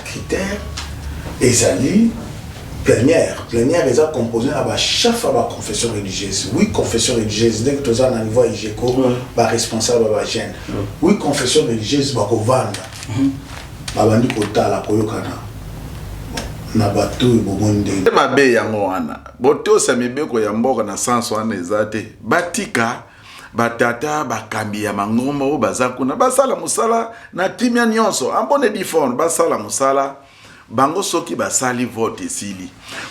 critères ezali plénière est composée à chef à la confession religieuse. Oui, confession religieuse, dès que tu as un niveau IGECO, responsable de la gêne. Oui, confession religieuse, va vendre. Babandi kota la koyokana. Na bato bomonde. Mabe yango wana. Boto samibeko ya mboka na sens wana ezate. Batika batata bakambi ya mangomba o bazakuna basala musala na timia nyonso. Ambone difon basala musala. Bango soki basali vote esili.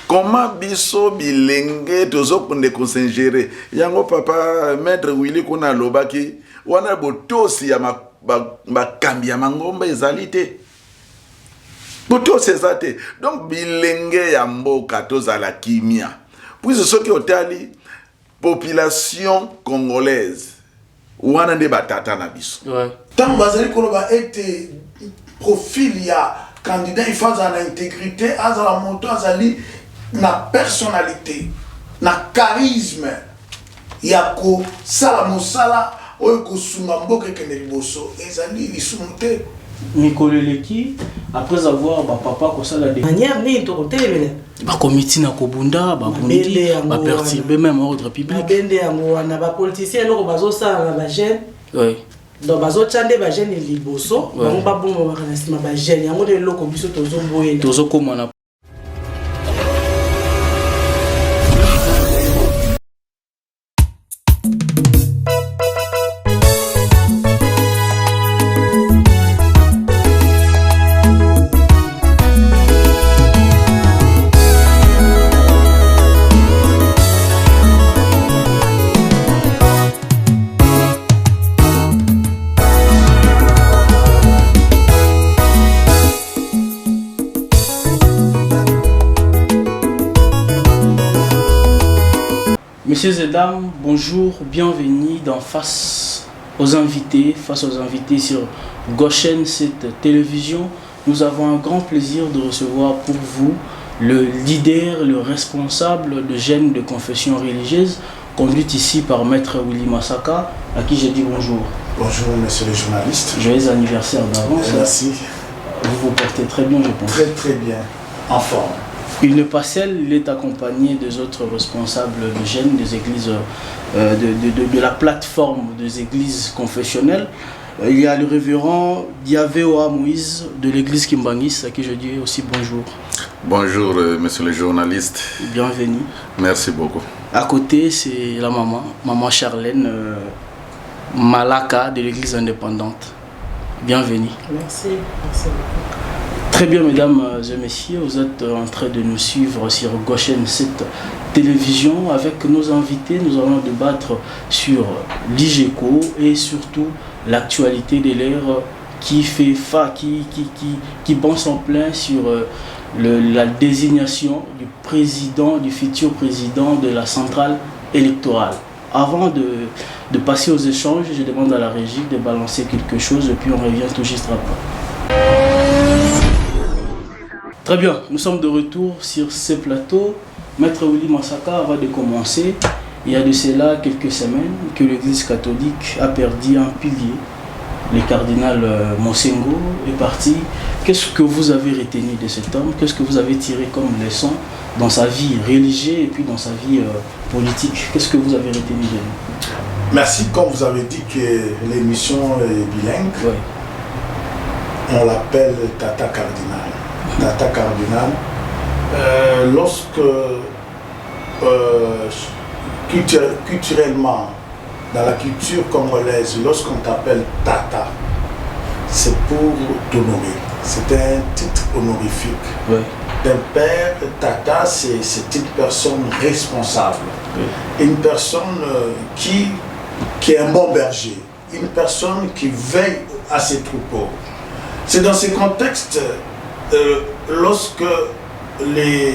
Comment biso bilenge tozo kunde konsengere. Yango papa maître Willy kuna lobaki wana botosi ya bakambi ya mangomba ezalite. Botosi ezate. Donc bilenge ya mboka tozala kimia. Puis soki otali population congolaise wana nde batata na biso. Tant bazali koloba ete profil ya candidat il faut avoir intégrité, avoir la moto, na personnalité, na charisme, yako sala musala, oyoko sumamboke kene liboso, ezali isumuté. Mikoleleki après avoir papa ko sala de manière ni to hotel ba comité na kobunda ba bundi ba perturber même ordre public. Bende yango wana ba politiciens loko bazo sala ba jeune. Oui. Donc bazo chande ba jeune liboso, bango ba bongo ba kanasima ba jeune yango de loko biso tozo boyela. Tozo komana. Messieurs et dames, bonjour, bienvenue dans face aux invités sur Goshen, cette télévision. Nous avons un grand plaisir de recevoir pour vous le leader, le responsable de jeunes de confession religieuse, conduit ici par Maître Willy Masaka, à qui j'ai dit bonjour. Bonjour, monsieur le journaliste. Joyeux anniversaire d'avance. Merci. Vous vous portez très bien, je pense. Très très bien, en forme. Il n'est pas seul, il est accompagné des autres responsables de jeunes des églises, de la plateforme des églises confessionnelles. Il y a le révérend Diaveoa Moïse de l'église Kimbangis, à qui je dis aussi bonjour. Bonjour, monsieur le journaliste. Bienvenue. Merci beaucoup. À côté, c'est la maman Charlène Malaka de l'église indépendante. Bienvenue. Merci, merci beaucoup. Très bien, mesdames et messieurs, vous êtes en train de nous suivre sur Goshen, cette télévision. Avec nos invités, nous allons débattre sur l'IGECO et surtout l'actualité de l'ère qui fait qui pense en plein sur la désignation du futur président de la centrale électorale. Avant de passer aux échanges, je demande à la régie de balancer quelque chose et puis on revient tout juste après. Très bien, nous sommes de retour sur ce plateau. Maître Willy Masaka, avant de commencer, il y a de cela quelques semaines que l'Église catholique a perdu un pilier. Le cardinal Mosengo est parti. Qu'est-ce que vous avez retenu de cet homme? Qu'est-ce que vous avez tiré comme leçon dans sa vie religieuse et puis dans sa vie politique? Qu'est-ce que vous avez retenu de lui? Merci. Comme vous avez dit que l'émission est bilingue, on l'appelle Tata Cardinal. Tata Cardinal, lorsque culturellement, dans la culture congolaise, lorsqu'on t'appelle Tata, c'est pour t'honorer. C'est un titre honorifique. Oui. D'un père, Tata, c'est une personne responsable. Oui. Une personne qui est un bon berger. Une personne qui veille à ses troupeaux. C'est dans ce contexte lorsque les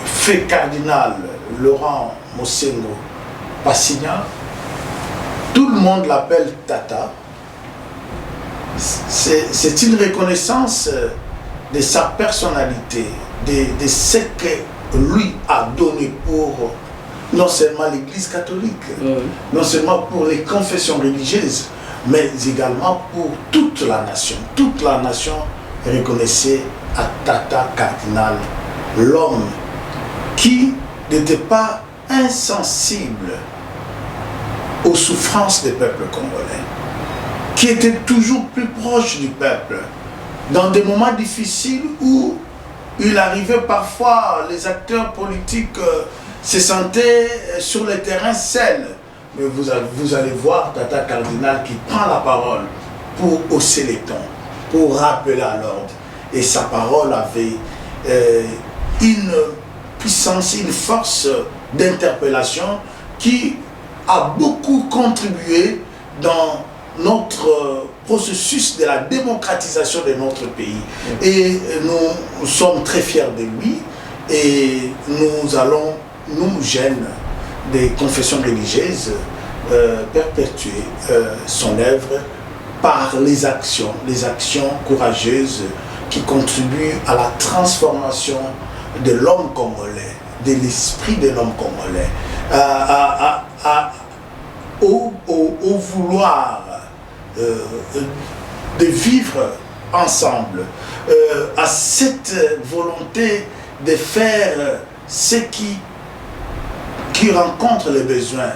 faits cardinal Laurent Mosengo Passigna, tout le monde l'appelle Tata. C'est une reconnaissance de sa personnalité, de ce que lui a donné pour non seulement l'Église catholique, non seulement pour les confessions religieuses, mais également pour toute la nation. Toute la nation reconnaissait à Tata Cardinal l'homme qui n'était pas insensible aux souffrances des peuples congolais, qui était toujours plus proche du peuple, dans des moments difficiles où il arrivait parfois, les acteurs politiques se sentaient sur le terrain seuls. Mais vous allez voir Tata Cardinal qui prend la parole pour hausser les tons, pour rappeler à l'ordre. Et sa parole avait une puissance, une force d'interpellation qui a beaucoup contribué dans notre processus de la démocratisation de notre pays. Et nous sommes très fiers de lui et nous allons, nous jeunes des confessions religieuses, perpétuer son œuvre par les actions courageuses qui contribuent à la transformation de l'homme congolais, de l'esprit de l'homme congolais, au vouloir de vivre ensemble, à cette volonté de faire ce qui rencontre les besoins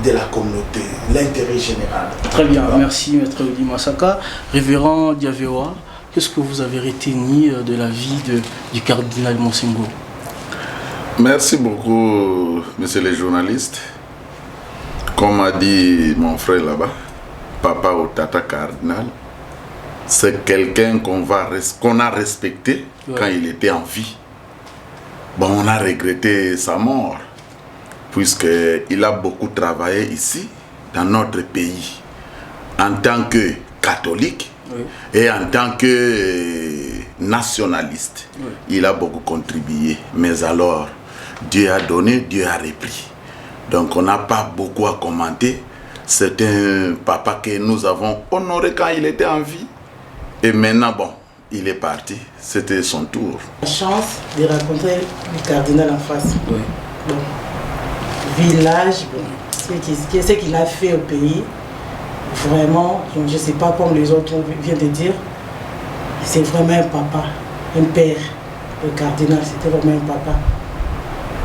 de la communauté, l'intérêt général. Très bien, merci Maître Willy Massaka. Révérend Diavewa, qu'est-ce que vous avez retenu de la vie du cardinal Monsengo? Merci beaucoup, monsieur le journaliste. Comme a dit mon frère là-bas, Papa ou Tata Cardinal, c'est quelqu'un qu'on a respecté quand il était en vie. Bon, on a regretté sa mort, puisqu'il a beaucoup travaillé ici, dans notre pays, en tant que catholique et en tant que nationaliste. Il a beaucoup contribué, mais alors, Dieu a donné, Dieu a repris. Donc on n'a pas beaucoup à commenter. C'est un papa que nous avons honoré quand il était en vie. Et maintenant, bon, il est parti. C'était son tour. La chance de rencontrer le cardinal en face. Bon. Village, bon. Ce qu'il a fait au pays, vraiment, je ne sais pas comme les autres viennent de dire, c'est vraiment un papa, un père. Le cardinal, c'était vraiment un papa.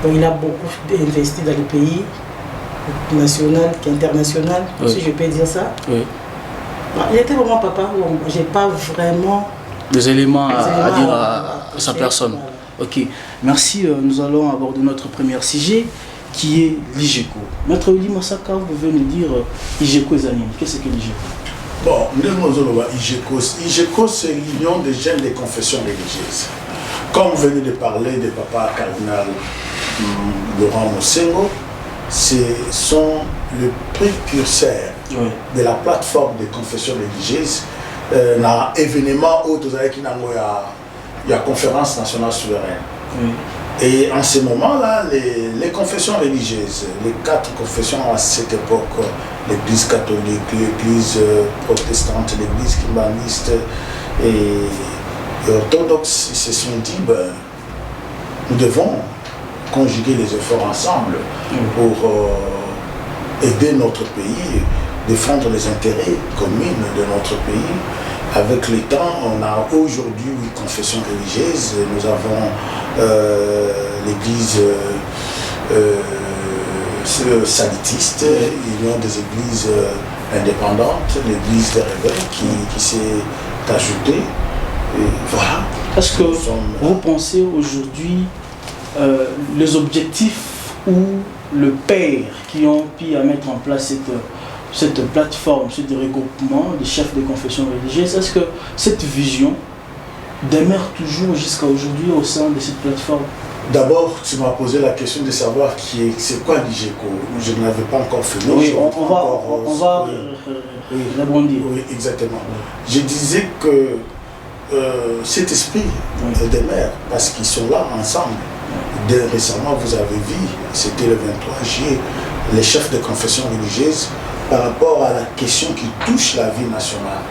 Donc, il a beaucoup investi dans le pays, national qu'international, si je peux dire ça. Il était vraiment papa. Je n'ai pas vraiment des éléments à dire à sa personne. Voilà. Ok, merci. Nous allons aborder notre premier sujet qui est l'IGECO. Maître Willy Massaka, vous pouvez nous dire IGECO et Zanim. Qu'est-ce que l'IGECO? Bon, IGECO, c'est l'union des jeunes des confessions religieuses. Comme vous venez de parler de Papa Cardinal Laurent Monsengo, ce sont les précurseurs de la plateforme des confessions religieuses. Dans l'événement où il y a conférence nationale souveraine. Et en ce moment-là, les confessions religieuses, les 4 confessions à cette époque, l'église catholique, l'église protestante, l'église kimbaniste et orthodoxe, ils se sont dit, nous devons conjuguer les efforts ensemble pour aider notre pays, défendre les intérêts communs de notre pays. Avec le temps, on a aujourd'hui 8 confessions religieuses. Nous avons l'église salitiste, l'union des églises indépendantes, l'église des rebelles qui s'est ajoutée. Et voilà. Est-ce que vous pensez aujourd'hui les objectifs ou le père qui ont pu mettre en place cette plateforme, ce regroupement des chefs de confession religieuse, est-ce que cette vision demeure toujours jusqu'à aujourd'hui au sein de cette plateforme? D'abord, tu m'as posé la question de savoir c'est quoi l'IGECO. Je ne l'avais pas encore fait. Oui, on va rebondir. Oui, exactement. Je disais que cet esprit demeure parce qu'ils sont là ensemble. Récemment, vous avez vu, c'était le 23 juillet, les chefs de confession religieuse par rapport à la question qui touche la vie nationale.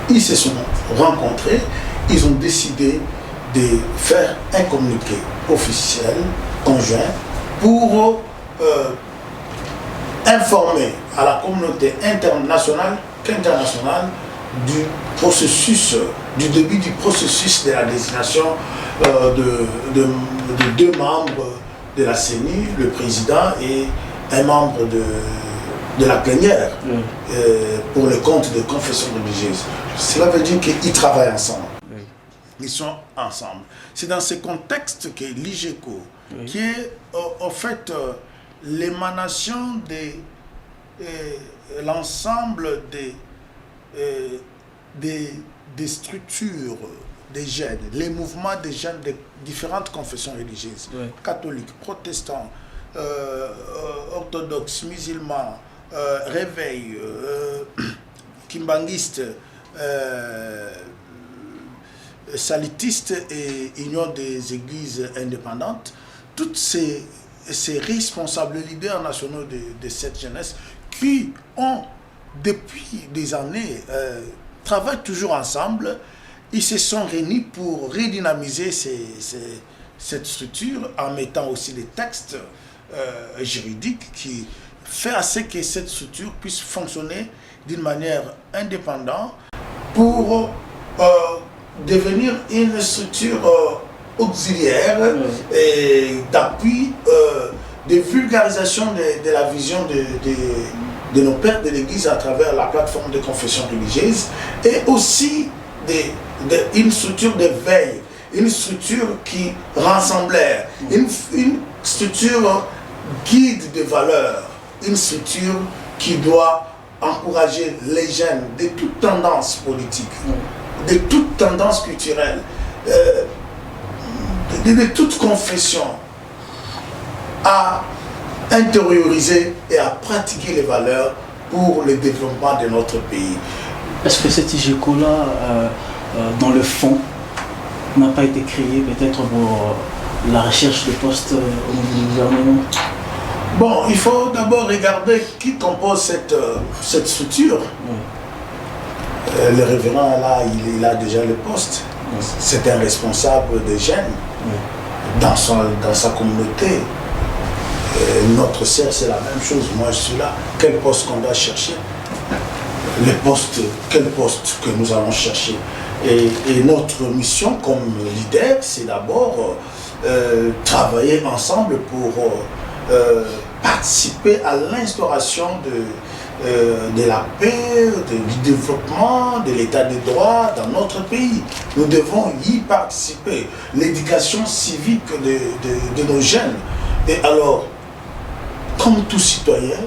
Ils se sont rencontrés, ils ont décidé de faire un communiqué officiel, conjoint, pour informer à la communauté internationale qu'internationale du processus du début du processus de la désignation de deux membres de la CENI, le président et un membre de la plénière pour le compte de confession religieuse. Cela veut dire qu'ils travaillent ensemble. Ils sont ensemble. C'est dans ce contexte que l'IGECO, qui est en fait l'émanation de l'ensemble des structures des jeunes, les mouvements des jeunes de différentes confessions religieuses, catholiques, protestants, orthodoxes, musulmans, réveil, kimbanguistes, salitistes et union des églises indépendantes, toutes ces responsables leaders nationaux de cette jeunesse qui ont depuis des années travaillent toujours ensemble. Ils se sont réunis pour redynamiser cette structure en mettant aussi des textes juridiques qui fait à ce que cette structure puisse fonctionner d'une manière indépendante pour devenir une structure auxiliaire et d'appui, de vulgarisation de la vision de nos pères de l'Église à travers la plateforme de confession religieuse et aussi une structure de veille, une structure qui rassemblait, une structure guide de valeurs, une structure qui doit encourager les jeunes de toute tendance politique, de toute tendance culturelle, de toute confession, à intérioriser et à pratiquer les valeurs pour le développement de notre pays. Est-ce que cette IGECO-là, dans le fond, n'a pas été créée peut-être pour la recherche de postes au niveau du gouvernement? Bon, il faut d'abord regarder qui compose cette structure. Le révérend, là, il a déjà le poste. C'est un responsable des jeunes dans sa communauté. Notre sœur, c'est la même chose. Moi, je suis là. Quel poste qu'on doit chercher? Quel poste que nous allons chercher? Et notre mission comme leader, c'est d'abord travailler ensemble pour participer à l'instauration de la paix, du développement, de l'état de droit dans notre pays. Nous devons y participer. L'éducation civique de nos jeunes. Et alors, comme tout citoyen,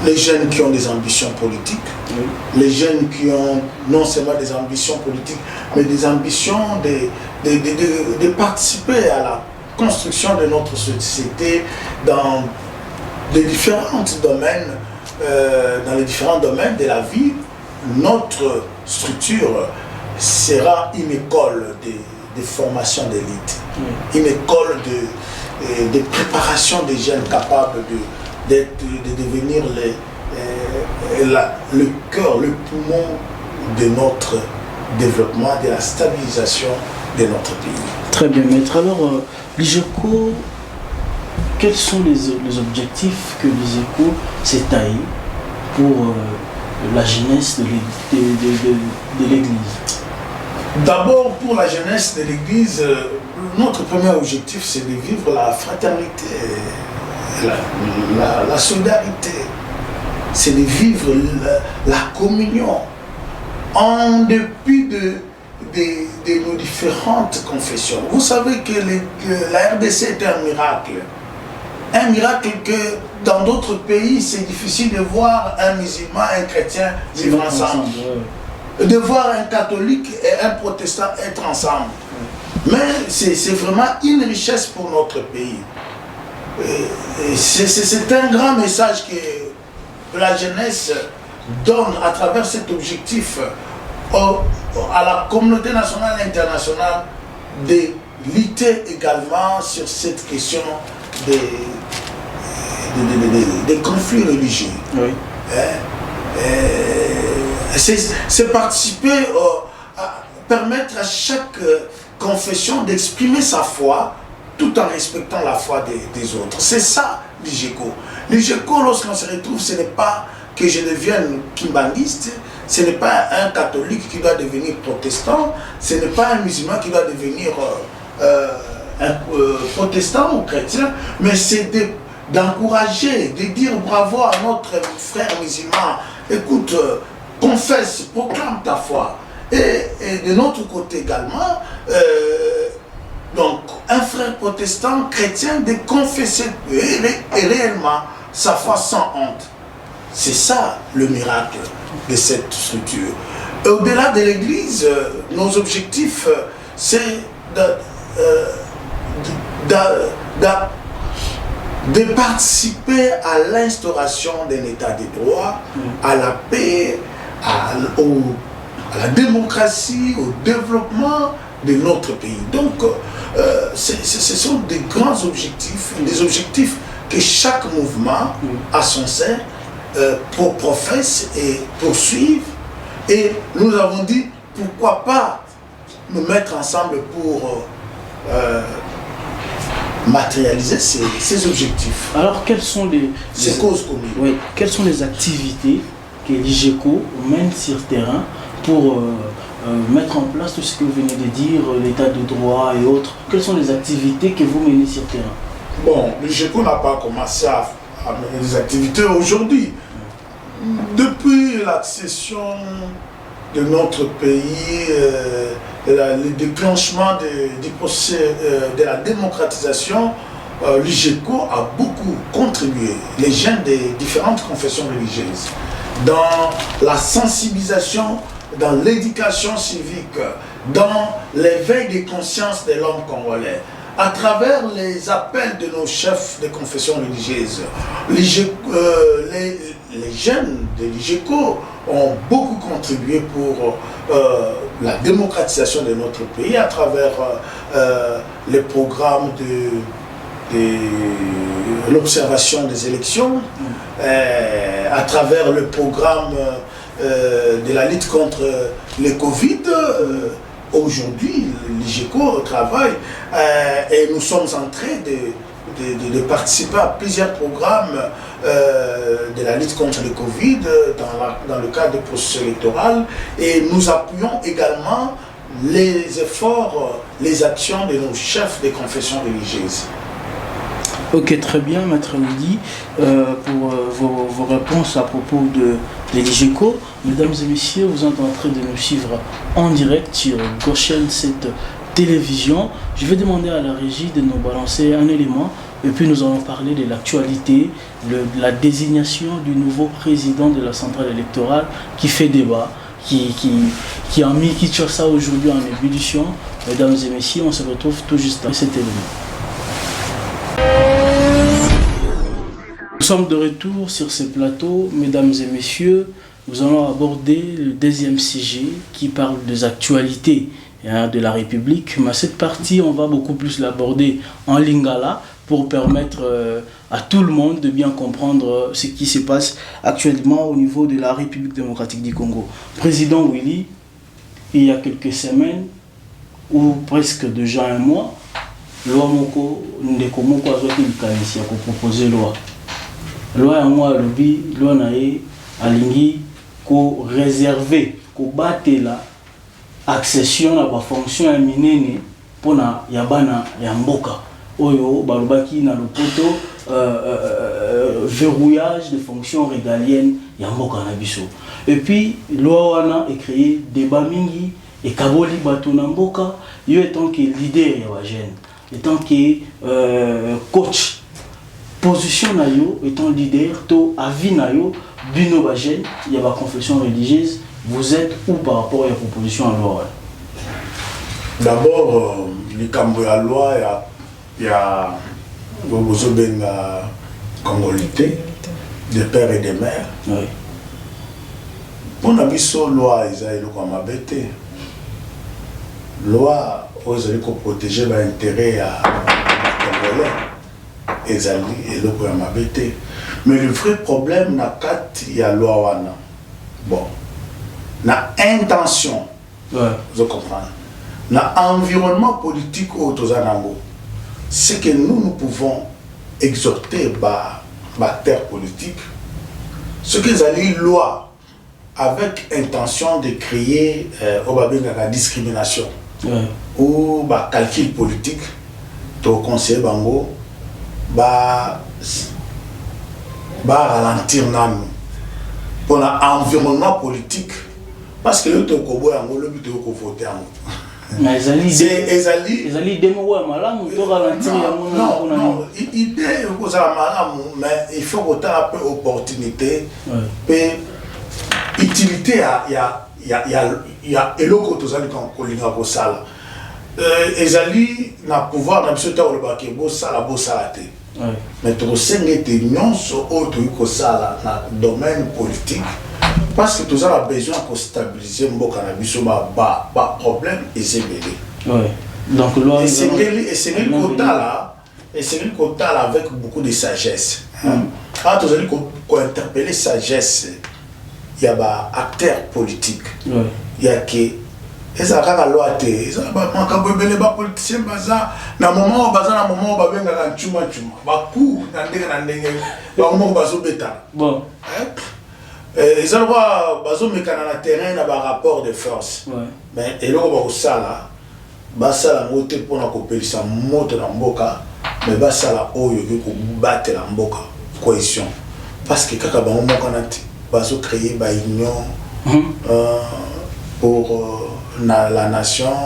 les jeunes qui ont des ambitions politiques, les jeunes qui ont non seulement des ambitions politiques, mais des ambitions de participer à la construction de notre société dans les différents domaines, de la vie. Notre structure sera une école de formation d'élite, une école de préparation des jeunes capables de devenir le cœur, le poumon de notre développement, de la stabilisation de notre pays. Très bien, maître. Alors, l'IGECO, quels sont les objectifs que l'IGECO s'est taillé pour la jeunesse de l'Église? D'abord, pour la jeunesse de l'Église, notre premier objectif, c'est de vivre la fraternité, la solidarité, c'est de vivre la communion en dépit de nos différentes confessions. Vous savez que la RDC est un miracle. Un miracle que dans d'autres pays, c'est difficile de voir un musulman, un chrétien vivre ensemble. De voir un catholique et un protestant être ensemble. Mais c'est vraiment une richesse pour notre pays. C'est un grand message que la jeunesse donne à travers cet objectif à la communauté nationale et internationale de lutter également sur cette question des conflits religieux. C'est participer à permettre à chaque confession d'exprimer sa foi tout en respectant la foi des autres. C'est ça l'IGECO. L'IGECO, lorsqu'on se retrouve, ce n'est pas que je devienne kimbanguiste, Ce n'est pas un catholique qui doit devenir protestant, ce n'est pas un musulman qui doit devenir protestant ou chrétien, mais c'est d'encourager, de dire bravo à notre frère musulman. Écoute, confesse, proclame ta foi. Et de notre côté également, donc un frère protestant chrétien de confesser réellement sa foi sans honte. C'est ça le miracle de cette structure. Au-delà de l'Église, nos objectifs, c'est de participer à l'instauration d'un état de droit, à la paix, à la démocratie, au développement de notre pays. Donc, ce sont des grands objectifs, des objectifs que chaque mouvement à son sein professe et poursuivre. Et nous avons dit, pourquoi pas nous mettre ensemble pour matérialiser ces objectifs. Alors, quelles sont ces causes communes? Oui, quelles sont les activités que l'IGECO mène sur terrain pour mettre en place tout ce que vous venez de dire, l'état de droit et autres? Quelles sont les activités que vous menez sur terrain? Bon, l'IGECO n'a pas commencé à mener des activités aujourd'hui. Depuis l'accession de notre pays, le déclenchement du procès de la démocratisation, l'IGECO a beaucoup contribué, les jeunes des différentes confessions religieuses, dans la sensibilisation, dans l'éducation civique, dans l'éveil des consciences de l'homme congolais. À travers les appels de nos chefs de confessions religieuses, les jeunes de l'IGECO ont beaucoup contribué pour la démocratisation de notre pays à travers les programmes de l'observation des élections, à travers le programme de la lutte contre le Covid. Aujourd'hui, l'IGECO travaille et nous sommes en train de participer à plusieurs programmes de la lutte contre le Covid dans le cadre du processus électoral, et nous appuyons également les efforts, les actions de nos chefs de confessions religieuses. Ok, très bien, Maître Midi, pour vos réponses à propos de l'IGECO. Mesdames et messieurs, vous êtes en train de nous suivre en direct sur Goshen 7 télévision. Je vais demander à la régie de nous balancer un élément et puis nous allons parler de l'actualité, de la désignation du nouveau président de la centrale électorale qui fait débat, qui a mis Kinshasa aujourd'hui en ébullition. Mesdames et messieurs, on se retrouve tout juste après cet élément. Nous sommes de retour sur ce plateau, mesdames et messieurs. Nous allons aborder le deuxième sujet qui parle des actualités de la République. Mais cette partie, on va beaucoup plus l'aborder en lingala pour permettre à tout le monde de bien comprendre ce qui se passe actuellement au niveau de la République démocratique du Congo. Président Willy, il y a quelques semaines, ou presque déjà un mois, loi moko ndeko moko azwaki likanisi ya proposer loi. Loi ya moi lobi loi na ye alingi ko réserver ko batela accession na ba fonction ya minene pona ya bana ya mboka oyo balobaki na lopoto verrouillage de fonctions régaliennes ya mboka na biso. Et puis loi wana est créé débat mingi et kaboli bato na mboka yo étant que leader ya ba jeune, étant que coach, position na yo étant leader, to avis na yo, bino ba jeune, il y a ba confession religieuse, vous êtes où par rapport à la proposition à loi? D'abord, likambo ya loi ya bozobenga congolité, des pères et des mères. Oui. Pour na biso loi eza eloko mabe te. Loi osali ko protéger l'intérêt ya congolais ezali eloko ya mabe te. Mais le vrai problème na kati ya loi wana, bon, na intention, vous comprenez, na environnement politique au Tozanango, c'est que nous pouvons exhorter ba terre politique, ce que les loi avec intention de créer la discrimination Ouais. ou bah, calcul politique, au conseil bango, bah ralentir pour l'environnement politique, parce que le tokobo yango le but de voter Mais Ezali non, idée mais il faut autant un peu opportunité et utilité il y a eloko tozali kolinga ko sala ezali na pouvoir na biso ta o lebake bo sala te mais to sengete nyonso o to ko sala na domaine politique parce que tous a besoin de stabiliser mboka na biso ba problème ezebele. Ouais. Donc loi et c'est le quota là avec beaucoup de sagesse. Ah tous allez ko interpeller sagesse. Il y a ba acteurs politiques. Ouais. Il y a que eza kaka loi te eza ba makabebele ba politicien baza na moment ba benga na chuma ba coup na ndenge ba moment bazo beta. Bon. Ils ont le terrain dans un rapport de force. Ouais. Mais ils ont ça là, pour la coopération, mais basala battre la mboka cohésion. Parce que quand on a créé une union pour la nation,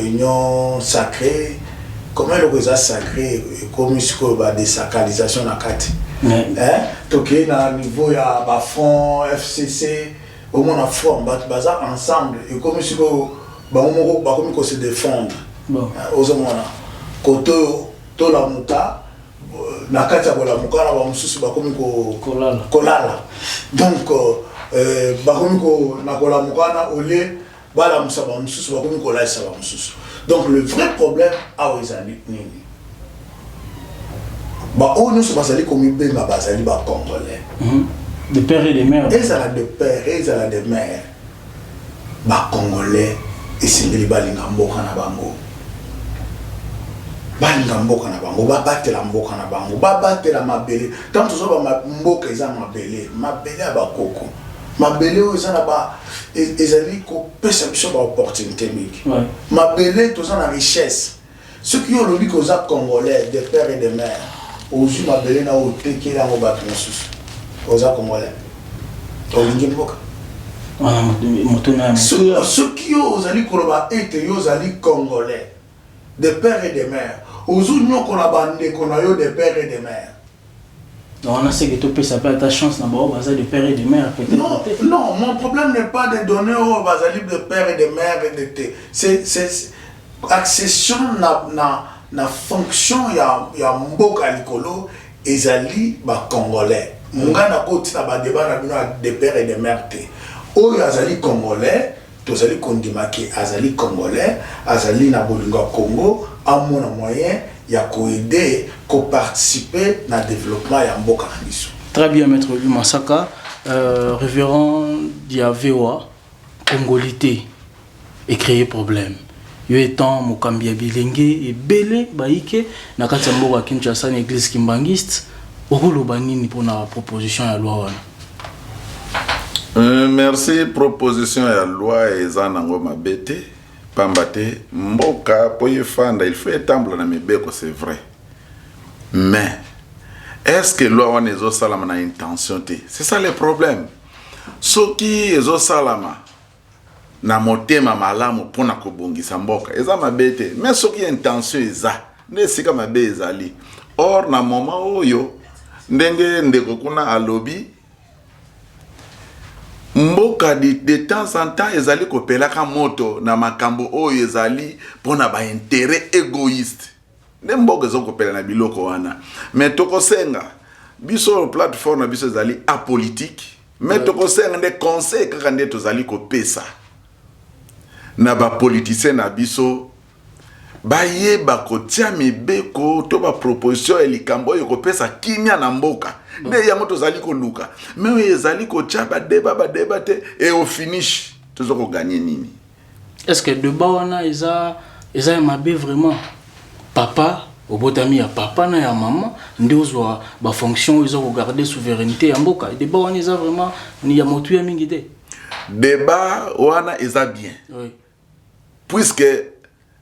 union sacrée. Comment le sacré comme une désacralisation na kati. Donc, à niveau ya ba front FCC, au moins on forme bazar ensemble et comme si comme se défendre. Aux hommes côté to la muka na kati ya la muka na ba mususu ba comme kolala. Donc ba comme na kola muka na olé ba la musa ba mususu ba comme kolala sa ba mususu. Donc le vrai problème a ezali nini. Bah, on nous sommes comme une belle bazali ba congolais. De père et de mère. Et ça de père et ça de mère. Ba congolais et c'est les balinga mboka na bango. Balinga mboka na bango, ba battre la mboka na bango, ba battre la mabele. Tant que ça ba mboka eza mabele ba koko. Mabele eza na ba ezali ko pesa biso ba opportunité miki. Mabele to ça na richesse. Ceux qui ont le dit aux congolais, des pères et des mères. Aujourd'hui, ma belle n'a pas été là, on va tout aux Congolais. Ceux qui ont été congolais, des pères et des mères. Aujourd'hui, nous avons des pères et des mères. On a ce que tu peux s'appeler ta chance d'abord, de père et de mère. Non, mon problème n'est pas de donner aux Basali de père et de mère. C'est accession na fonction ya mboka likolo ezali ba congolais ngana koti na ba débat na bino de père et de mère te oyo azali congolais tozali kondimaki azali congolais azali na bolingo Congo amona moyen ya ko aider ko participer na développement ya mboka na biso. Très bien maître Lumasaka, révérend Diavewa congolité et créer problème. Yo étant Mokambia Bilenge et Belé Baïke, na kati mboka Kinshasa na église kimbangiste, okoloba nini pour la proposition ya loi wana? Merci proposition ya loi eza nango mabete pambate mboka po yefanda il faut étendre na mibeko c'est vrai. Mais est-ce que loi wana ezo salama na intention te? C'est ça le problème. Soki ezo salama na motema malamu pona kobongisa mboka eza mabete mais soki intention eza nde sika mabe ezali or na moment oyo ndenge ndeko kuna alobi mboka de temps en temps ezali kopelaka moto na makambo oyo ezali pona ba intérêt égoïste nde mboka ezokopela na biloko wana mais tokosenga biso plateforme na biso ezali apolitique mais tokosenga nde conseil kaka nde tozali kopesa na ba politicien na biso baye bakotia mibeko to ba proposition elikambo yo kopesa kimia na mboka nde yango tozali koluka mais ezali kotia ba débat te et au finish tozoko gagner nini. Est-ce que de bawana eza mabe vraiment papa au botami ya papa na ya maman ndozwa ba fonction ils ont garder souveraineté ya mboka débat wana eza vraiment ni ya motu ya mingi te débat wana eza bien oui. Puisque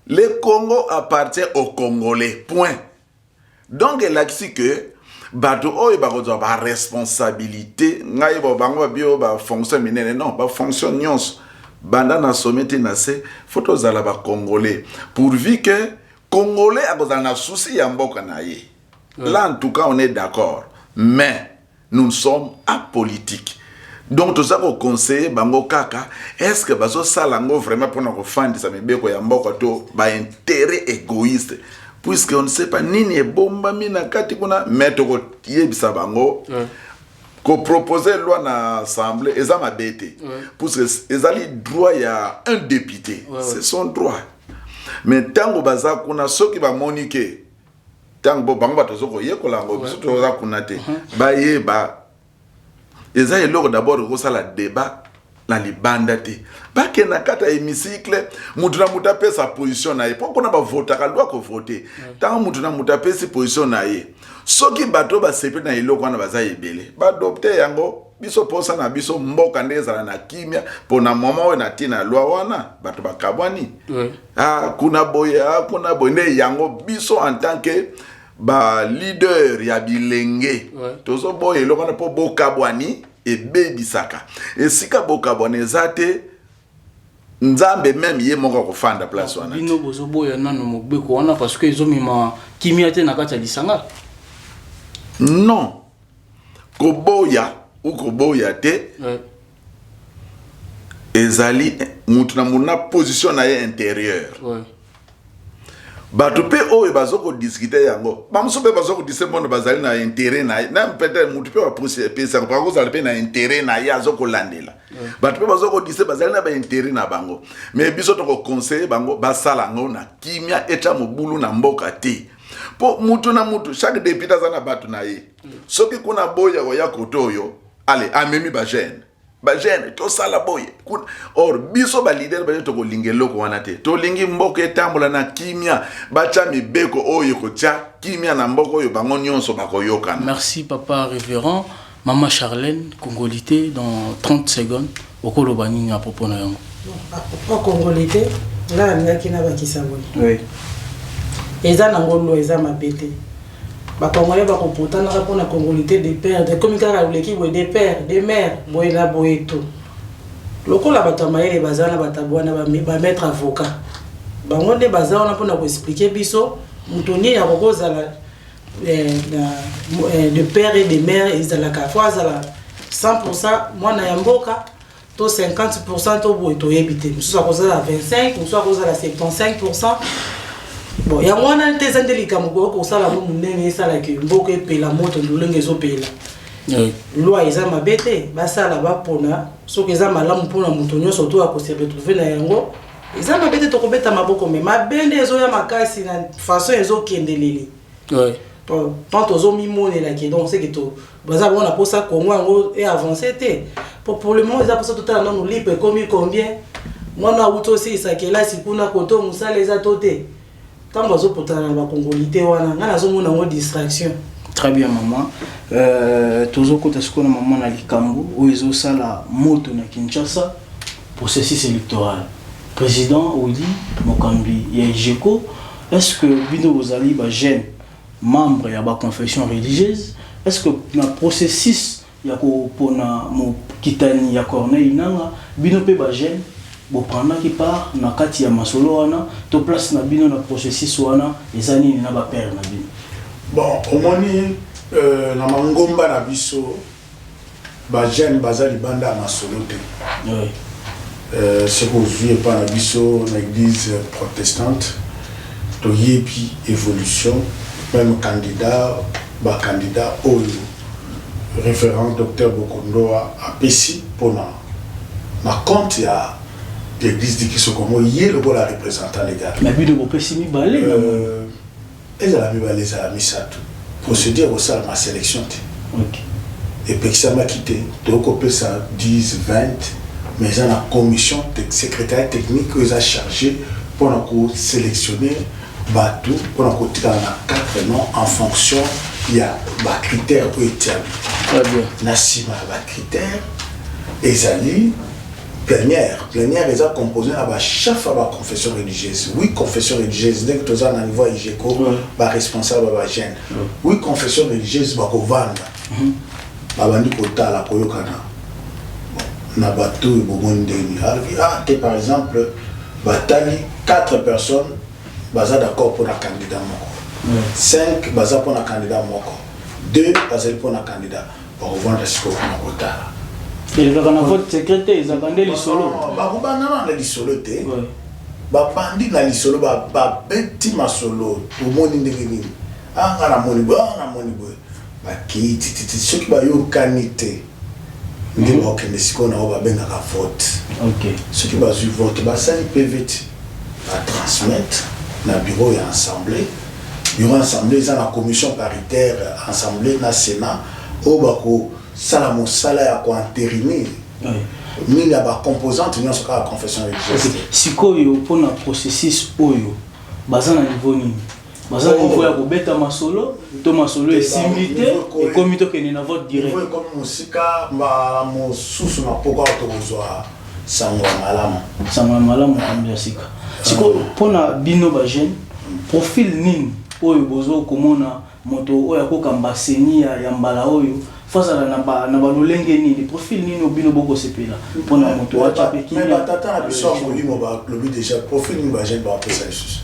le Congo appartient aux Congolais point donc là ici que bato oyo bakozwa ba responsabilité ngai bo bango bio ba fonction minene non ba fonction nyonso banda na sommet na se photo zala ba Congolais pourvu que Congolais a besoin de souci ya mboka na ye. Là en tout cas on est d'accord mais nous sommes apolitiques. Donc tout ça qu'on conseille bango kaka est-ce que baso salango vraiment pour nous fandi ça mebeko ya mboka to ba intérêt égoïste puisque on ne sait pas nini e bomba mina kati kuna mettre ko yebisa bango ko proposer loi na assemblée eza mabete puisque ezali droit ya un député c'est son droit. Mais tango baza kuna soki ba monique tango bango batozoko yekola ngo biso toza kuna te ba yeba eza eloko d'abord ko sala débat la libanda te ba kena kata hémicycle mutu na mutu apesa sa position na ye pourquoi na ba voter ka doit ko voter tango mutu na mutu apesa position na ye soki bato ba sepe na eloko wana baza yebele ba adopter yango biso posa na biso mboka ndezala na kimia pona mama we na tina loi wana bato bakabwani kuna boye nde yango biso en tant que ba leader ya bilenge tozo boye eloko na po bokabwani e bebisaka esika bokabwani ezate nzambe même ye moko ko fanda place wana bino bozo boya nano mobeko wana parce que ezomima kimia te na kati ya lisanga non koboya ou koboya te ezali mutu na muna position na ye intérieur bato pe oyo bazoko discuter yango bamuso pe bazoko discuter mondo bazali na intérêt na peut-être mutu pe ba pesa kwa kozala pe na intérêt na ye azoko landela bato pe bazoko discuter bazali na ba intérêt na bango mais biso to ko conseiller bango basala ngo na kimia eta mobulu na mboka te po mutu na mutu chaque député azana bato na ye soki kuna boya ya kotoyo allez amemi ba jeune to sala boye or biso ba leader ba to ko lingeloko wana te to lingi mboko etambola na kimia bacha mibeko oyo ko tia kimia na mboko oyo bango nyonso bakoyokana. Merci papa révérend. Maman Charlène Congolité dans 30 secondes okoloba nini à propos na yango. Pas Congolité là ngaki na bakisaboni. Oui. Eza na ngolo eza mabete. Ba Congolais ba kopota na rapona Congolité des pères de comme kara uleki boy des pères des mères boy na boy tout. Lokola batamaye bazana batabwana ba mettre avocat. Bango nde bazana pona ko expliquer biso mutoni ya kokoza la de pères et de mères ezalaka fois zala 100% mwana ya mboka to 50% to boy to yebite mususa kozala 25 mususa kozala 75%. Bon, il y a moins d'intérêt likamoko ko sala mo munene sala ke mboko epela moto ndulenge zopela. Loi eza mabete basala bapona soki eza malamu pona muto nyonso to akose retrouver na yango eza mabete to kobeta maboko me mabende ezo ya makasi na façon ezo kendeleli. Tant ozo mimone la ke donc c'est que to baza bona posa Congo yango et avancer te. Pour le moment eza posa total non libre combien mwana uto si sakela sikuna koto musala eza tote. Quand vous avez Congolité, vous avez une distraction. Très bien, maman. Toujours quand est-ce que maman a Likambo, où ils ont ça la moto na Kinshasa, processus électoral. Président Oli Mokambi, il y a Ijeko. Est-ce que vous avez des jeunes membres de la confession religieuse? Est-ce que dans le processus, il y a Kitani, il y a Corneille, il y a des jeunes bo prendre qui part na kati ya masolo wana to place na bino na processus wana ezani na ba père na bino bon omoni na mangomba na biso ba jeune bazali banda masolo te c'est que vous pas na biso na église protestante to yepi évolution même candidat oyo référent docteur Bokondo a pesi pour na compte ya l'église dit qu'ils sont comme hier le la représentant légal. Mais puis de vos pessimi balé. Et la mi balé ça mi ça tout. Procédure au ça ma sélection. OK. Et puis ça m'a quitté. Donc on peut ça 10 20 mais la commission de secrétaire technique que a chargé pour nous sélectionner bateau pour la côté dans 4 noms en fonction il y a des critères pour établir. Nassima des critères ezali plénière est composé à chef de la confession religieuse. Oui, confession religieuse dès que tu as un niveau IGECO, ba responsable ba gêne. Oui, confession religieuse ba ko vanda. Ba bandi kota la koyokana. Na bateau et bobondeni. Ah, par exemple, batali 4 personnes baza d'accord pour un candidat moko. 5 baza pour un candidat moko. 2 baza pour un candidat. Pour vendre ce qu'on a kota. Et le vote secrétaire, ils ont gagné les solos. Les solos, bandi na lisolo ba beti masolo omoni ndengeni anga na moni ba ba ki titi ceux qui ba yo kanité ndi mo kende siko na ba benga ka vote. OK. Ceux qui ba zu vote ba ça PVT ba transmettre na bureau et assemblée. Bureau assemblée ça la commission paritaire assemblée na sénat o ba ko sala mosala ya ko entériner. Oui. Mais la composante nous sommes à la confession religieuse. Si koyo pour un processus oyo bazana niveau nini bazana niveau ya kobeta masolo to masolo est similité et comité que na vote direct comme musika ba mosusu na poko to bozwa sangwa malamu ambia sika siko pona bino ba jeune profil nini oyo bozo komona moto oyo akokamba seni ya mbala oyo face à la lolenge ni profil ni no bino boko sepela pona moto acha pekini mais batata na biso molimo ba lobi déjà profil ni ba jeune ba pesa Jesus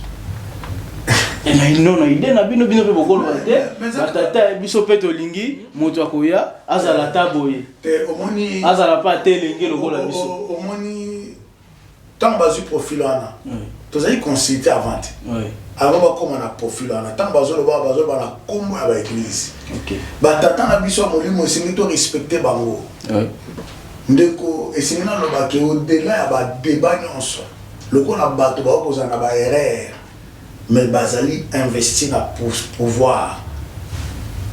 et na non idée na bino pe boko lo te batata biso peto lingi moto akoya azala taboye te omoni azala pa te lingi lokola biso omoni tant bazu profil ana tozali consulter avant avant comme on a profil ana tant bazo na kombo ya ba église. OK. Batata na biso molimo singi to respecter bango. Oui. Ndeko esina lo ba ke au-delà ya ba débat nyonso. Loko na bato ba koza na ba erreur. Mais bazali investir na pouvoir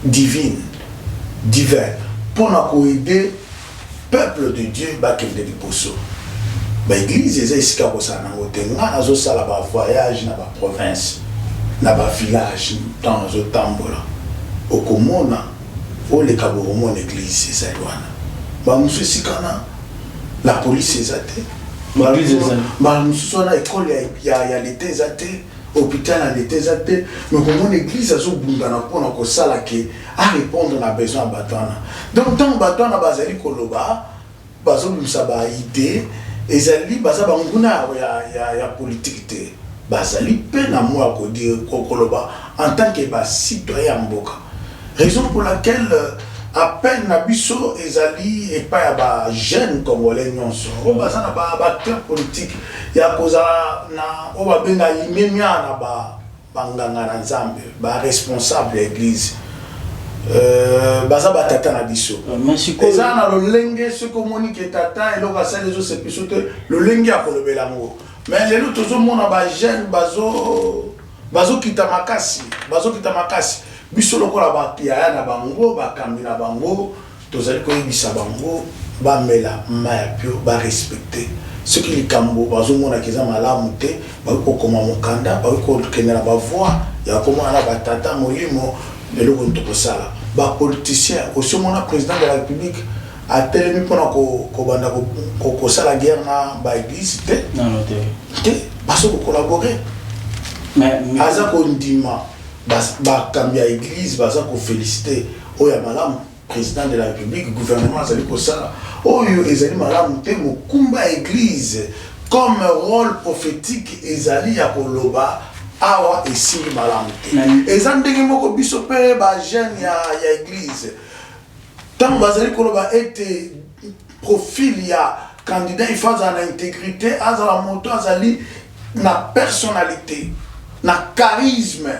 divin divin pour na ko aider peuple de Dieu ba kende liposo. Ba église ezesika ko sana ngotenga azo sala ba voyage na ba province na ba village dans zo tambola okomona ole kaboro mon église ezalwana ba mususikana la police ezate ba mususona école ya l'été ezate hôpital à l'été ezate mais comme mon église azo bundana pona ko sala ke a répondre na besoin batwana donc tant batwana bazali koloba bazo bimsa ba idée ezali baza banguna ya politique te bazali pe na moi ko dire kokoloba en tant que citoyen mboka raison pour laquelle à peine na biso ezali et pas ya ba jeune congolais nyonso o baza na ba acteur politique ya koza na o ba benga imemia na ba banganga na nzambe ba responsable église baza batata na biso eza na lolenge soko moni ke tata eloko asali ezo sepiso te lolenge ya kolobela ngo mais lelo tozomona ba jeune bazo kita makasi biso lokola bapia na bango bakambi na bango tozali koyebisa bango bamela maya pio barespecte soki likambo bazomona keza malamu te bakokoma mokanda bakokende na bavoi ya komona na batata molimo eloko ntokosala bapoliticien osomona président de la république atelemi mpona kobanda kosala guerre na baéglise te baso kocollabore aza kondima bakambi ya église baza kofélicité oyo ya malamu président de la république gouvernement azali kosala oyo ezali malamu te mokumba église comme rôle prophétique ezali ya koloba awa esili malamu te eza ndenge moko biso mpe bajeune ya église ntango bazali koloba ete profil ya candidat il faut azala na intégrité azala moto azali na personnalité na charisme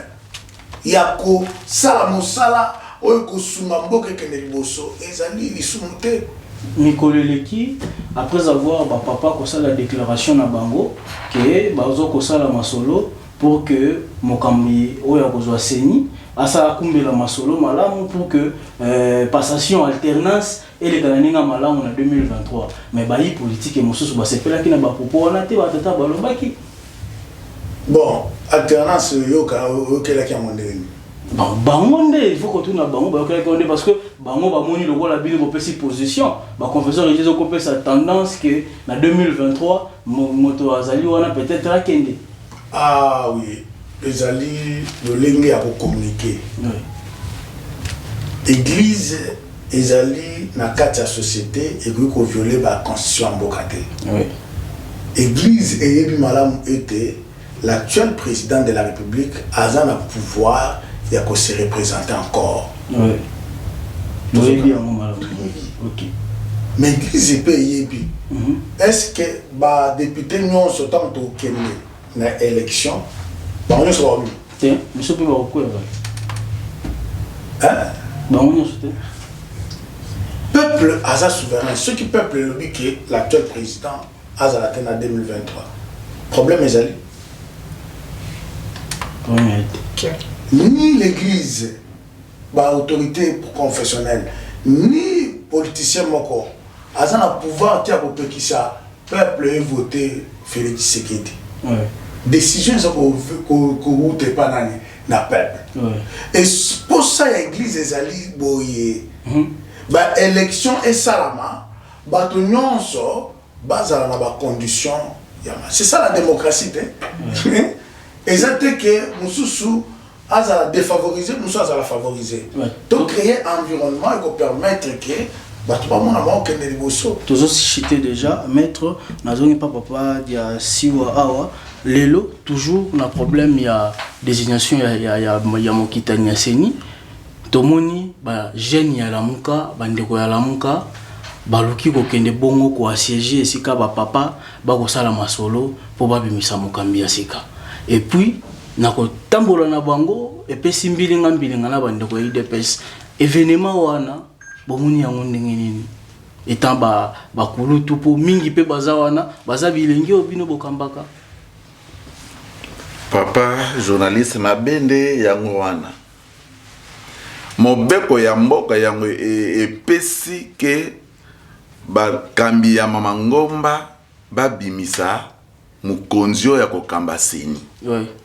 ya kosala mosala oyo kosunga mboka ekende liboso ezali lisumu te mikolo eleki après avoir bapapa kosala déclaration na bango ke bazo kosala masolo pour que mokambi oyo akozwa seni asala kumbela masolo malamu pour que passation alternance elekana ninga malamu na 2023 mais bayi politique mosusu basepelaki na bapopo wana te batata balobaki Bon, alternance, il y a Bangonde, il faut qu'on tourne à Bango, parce que Bango va moni le rôle à bien de ses positions. Ma confesseur il dit que sa tendance que en 2023 moto azali wana peut-être la kende. Ah oui, les alliés de l'Église à communiquer. L'église les alliés dans la société et puis qu'on viole la constitution en Bokate. Oui. L'église et Yebi Malam était l'actuel président de la République a un pouvoir. Il y a qu'on se représente encore. Oui. Oui, bien, ok. Mais l'église est payée. Est-ce que les députés nous sont tant que dans l'élection, on se voit. Tiens, monsieur peut voir quoi? Hein? On se peuple a sa souverain. Ce qui peuple le dit que l'actuel président a atteint en 2023. Problème est allé. Ni l'église, l'autorité confessionnelle, ni politicien moko, a un pouvoir qui a que ça peuple ait voté Félix Tshisekedi. Décision qu'on ne pas dans le peuple. Et pour ça l'église est allée boyer. Élection et salama, tout le monde sort, base à la condition. C'est ça la démocratie. Et ça fait que nous à défavoriser, nous sommes à la favoriser. Donc créer un environnement et permettre que tous aussi cité déjà, maître, n'a pas papa il y a siwa awa, lelo toujours on a problème il y a désignation il y a mokita nyaseni, tomoni ba jeune ya lamuka, bandeko ya lamuka, baluki ko kende bongo ko assiéger esika ba papa ba ko sala masolo po ba bimisa mokambi ya sika. Et puis nako tambola na bango epesi mbilinga na bandeko ya IDPS événement wana bomuni yango ndenge nini etant ba kulutu po mingi pe baza wana baza bilengi obino bokambaka papa journaliste mabende yango wana mobeko ya mboka yango epesi ke bakambi ya mama ngomba babimisa mukonzio ya kokamba seni.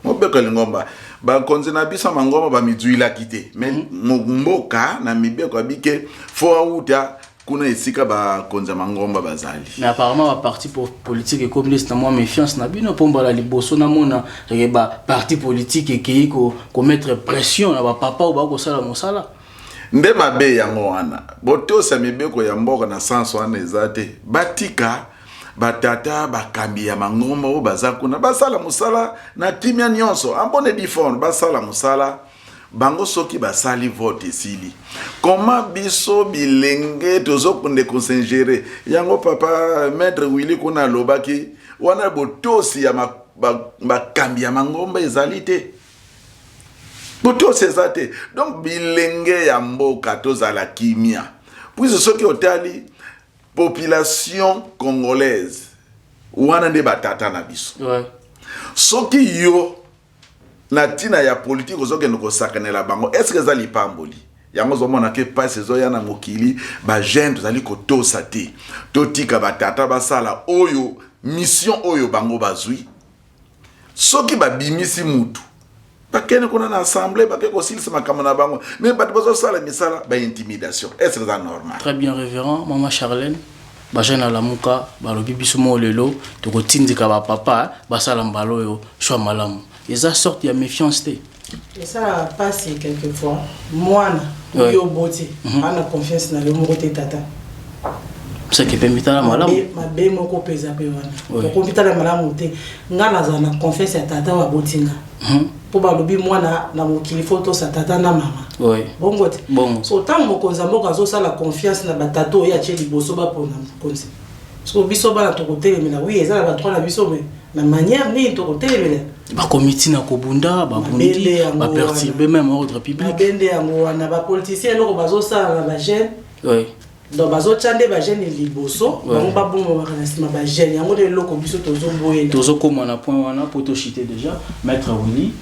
Mobeko lingomba bakonzi na bisa mangomba bamizuila kite mais mboka na mibeko abike fo auta kuna esika bakonzi mangomba bazali. Mais apparemment ba parti politique et communiste na moi méfiance na bino pomba la liboso na mona ba parti politique et ki ko mettre pression na ba papa ou ba ko sala mosala. Nde mabe yango wana boto sa mibeko ya mboka na sanso wana ezate batika batata bakambi ya mangomba o bazakuna basala musala na timia nyonso ambone difon basala musala bango soki basali vote sili koma biso bilenge tozokunde konsengere yango papa maître Willy kuna lobaki wana botosi ya bakambi ya mangomba ezalite botosi ezate donc bilenge ya mboka tozala kimia puis soki otali population congolaise wana nde batata na biso soki yo na tina ya politique ozokende kosakanela bango est-ce que ezali pamboli yango zomona ke passe ezoya na mokili ba jeune tozali kotosa te totika batata basala oyo mission oyo bango bazwi soki babimisi mutu bakene kuna na assemblée bakene kosilisa makambo na bango mais bato bazosala misala ba intimidation est-ce que c'est normal? Très bien révérend maman Charlène bajana la muka balobi biso mo lelo to kotindika ba papa basala mbalo yo choix malamu eza sorte ya méfiance te et ça passe quelquefois moana yo boti ana confiance na le mo côté tata ça qui peut mitala malamu mabe moko pesa pe wana ko mitala malamu te ngana za na confiance ya tata wa botinga po balobi mwana na mokili photo sa tata na mama bongo te so tant mokonza mboka zo sala confiance na batato ya cheli boso ba pona konzi so biso bana to kotelemela oui eza ba trois na biso mais na manière ni to kotelemela ba comité na kobunda ba bundi ba perturber même ordre public bende yango wana ba politiciens loko bazo sala ba jeune donc bazo chande ba jeune liboso bango ba bongo ba nasima ba jeune yango de loko biso tozo boyela tozo koma na point wana pour to chiter déjà maître Willy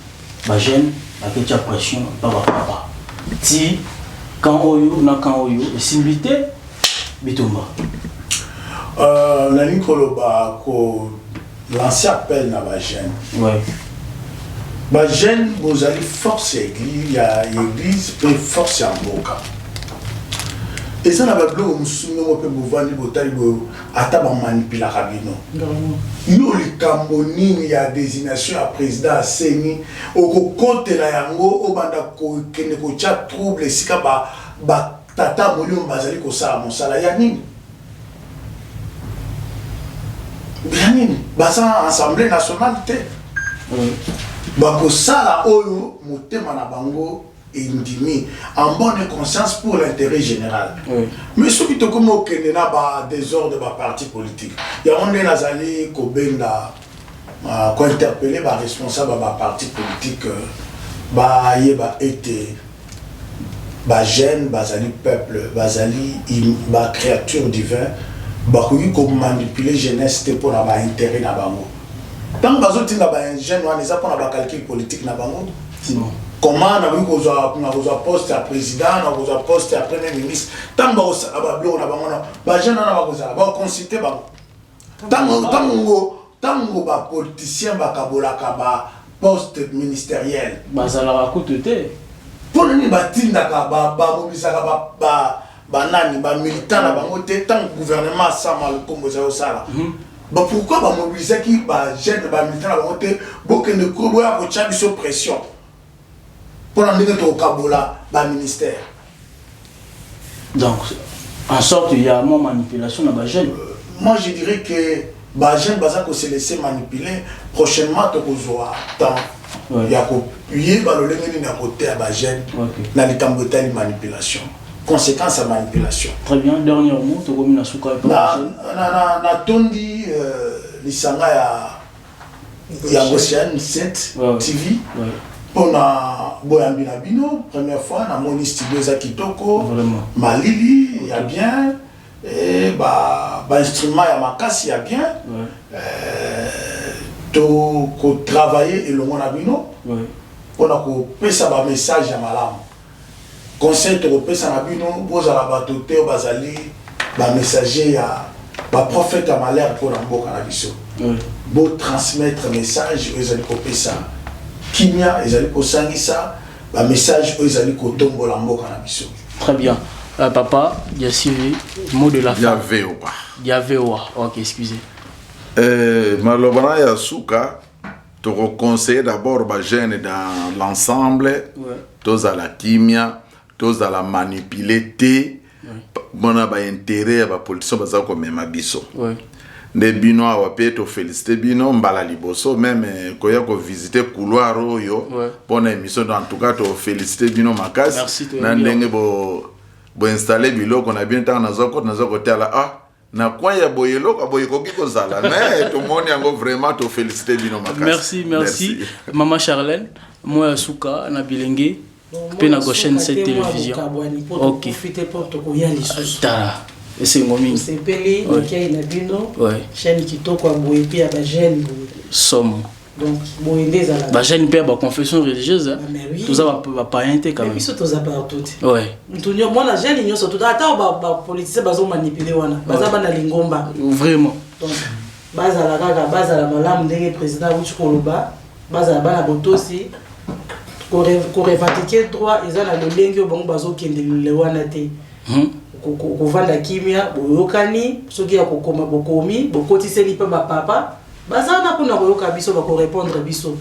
ba jeune a fait la pression par papa ti quand oyo na quand oyo esimbité bitumba la Nicolo ba ko lancer appel na ba jeune Bah jeune, vous allez forcer l'église, peut forcer en boca. Et ça n'a pas de problème, nous peut pouvoir nous voter à table manipuler la cabine. Yo les Cambonines, il y a désignation à président à Seni, au côté la yango, au banda ko kene ko chat trouble, si ka ba tata moli on bazali ko sala mon sala yanini. Yanini, basa assemblée nationale te. Ba ko sala oyo motema na bango indimi en bonne conscience pour l'intérêt général. Mais ce qui te comme au Kenya ba désordre ba parti politique. Il y a on est nazali ko benda ko interpeller ba responsable ba parti politique ba yeba été ba jeune bazali peuple bazali ba créature divine ba ko manipuler jeunesse pour la ba intérêt na bango. Tant que les gens jeune, ils ont pas calcul politique na bango. Comment on a poste à président, on a poste à premier ministre. Tant que on a jeune, on a consulter tant que politicien ba poste ministériel. Bazala côté. Pour nous batinda ba mobilisaka ba nani ba militant na bango te tant gouvernement ça mal comme ça sala. Bah pourquoi va mobiliser qui va gêne va militaire à monter beaucoup de coups à coacher sur pression pour en dire au Kabola bah ministère. Donc en sorte il y a moins manipulation dans la gêne. Moi je dirais que bah gêne bah ça qu'on se laisser manipuler prochainement tu vas temps il y a copier bah le lengue ni à côté à bah gêne dans les cambotais manipulation. Conséquence à manipulation. Très bien, dernier mot, tu as mis souka na tondi lisanga ya Goshen 7 TV pour na boyambina bino première fois na moni studio za kitoko malili il y a bien et ba instrument ya makasi ya bien to ko travailler et le mon abino pour na ko pesa ba message ya malamu. Conseil européen ça n'a pas nous à la batote au bazali ba messager ya ba prophète à malheur pour l'ambo canabiso beau transmettre message aux ali copier ça kimia les ali ko sangisa ba message aux ali ko tombo l'ambo canabiso. Très bien. Papa, il y a suivi mot de la fin. Il y avait OK, excusez. Malobana ya suka te conseiller d'abord ba jeune dans l'ensemble tous à la kimia tous à la manipuler té bon a ba intérêt ba politicien ba za ko mema biso ne bino a pe to féliciter bino mbala liboso même ko ya ko visiter couloir oyo pour émission en tout cas to féliciter bino makasi na ndenge bo installer biloko na bien tant na zoko tala na kwa ya boyelo ka boyeko kiko zala mais tout le monde yango vraiment to féliciter bino makasi. Merci maman Charlène moi suka na bilenge pe na Goshen cette télévision. OK. Profitez pour to koya lisusu. Et c'est ngomi. C'est peli OK na bino. Chaîne kitoko boye pe ya ba jeune. Somme. Donc boyende za la. Ba jeune pe ba confession religieuse. Tout ça va païenté quand même. Mais biso to za partout. Ouais. Ntunyo mona jeune nyoso tout ata ba politicien bazo manipuler wana. Baza bana lingomba. Vraiment. Donc baza la kaka baza la malamu ndenge président Uchikoloba, baza la bana botosi. Ko revendiquer droit ils ont le lenge bon bazo kende le wana te. Ko vanda kimia boyokani soki ya kokoma bokomi bokotiseli pe ba papa baza na kuna koyoka biso ba ko répondre biso.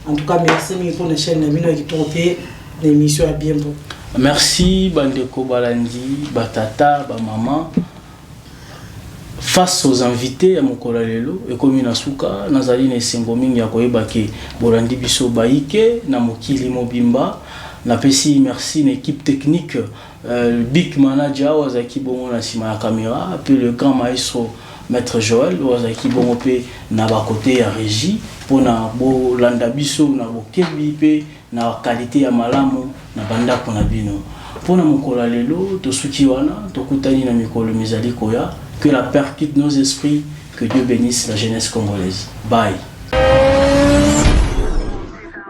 En tout cas merci mille pour la chaîne na bino qui tromper l'émission à bien bon. Merci bandeko balandi batata ba maman. Face aux invités à Mokola lelo et comme inasuka nazali na sengo mingi ya koyeba ke bolandi biso baike na mokili mobimba na pesi merci une équipe technique le big manager wazaki bongo na sima ya caméra puis le grand maestro maître Joël wazaki bongo pe na ba côté ya régie pona bolanda biso na bokebi pe na qualité ya malamu na banda pona bino pona Mokola lelo to suki wana to kutani na mikolo mizali koya. Que la paix quitte nos esprits, que Dieu bénisse la jeunesse congolaise. Bye.